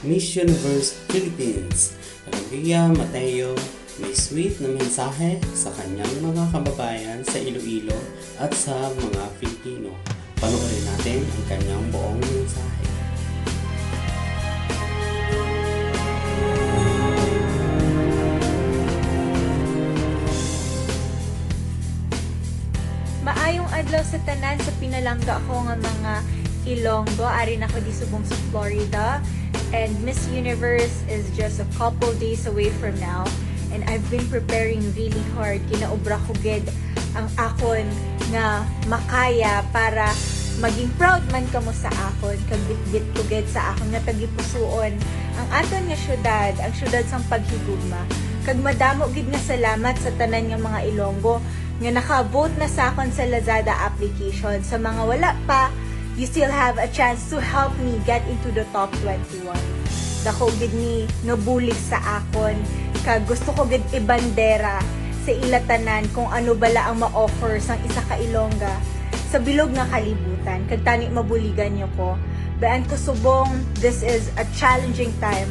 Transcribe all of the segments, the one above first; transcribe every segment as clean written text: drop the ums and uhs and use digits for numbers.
Miss Universe Philippines. Olivia Mateo may sweet na mensahe sa kanyang mga kababayan sa Iloilo at sa mga Filipino. Panoorin natin ang kanyang buong mensahe. Maayong adlaw sa tanan sa pinalangga ko nga mga Ilonggo. Ari na ko di subong sa Florida. And Miss Universe is just a couple days away from now. And I've been preparing really hard. Kinaobra ko gid ang akon nga makaya para maging proud man kamo sa akon. Kag bitbit ko gid sa akon nga tagipusoon ang aton nga syudad, ang syudad sang paghigugma. Kag madamo gid nga salamat sa tanan nga mga Ilonggo nga naka-vote na sa akon sa Lazada application. Sa mga wala pa, you still have a chance to help me get into the top 21. Dako gid ni nabulig sa akon kag gusto ko gid ibandera sa ilatanan kung ano bala ang ma-offer sang isa ka Ilongga sa bilog nga kalibutan. Kag tani mabuligan niyo ko. Baan ko subong, this is a challenging time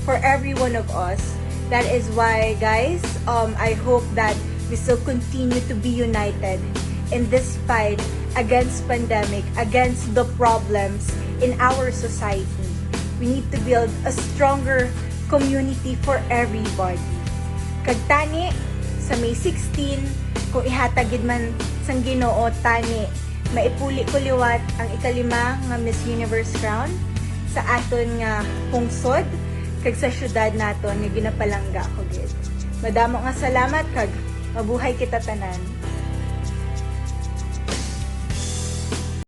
for every one of us. That is why, guys, I hope that we still continue to be united in this fight against pandemic, against the problems in our society. We need to build a stronger community for everybody. Kagtani, sa May 16, kung ihatagid man sang Ginoo tani, maipuli ko liwat ang ikalima nga Miss Universe crown sa aton nga pungsod, kag sa syudad naton nga ginapalangga ko gid. Madamo nga salamat kag mabuhay kita tanan.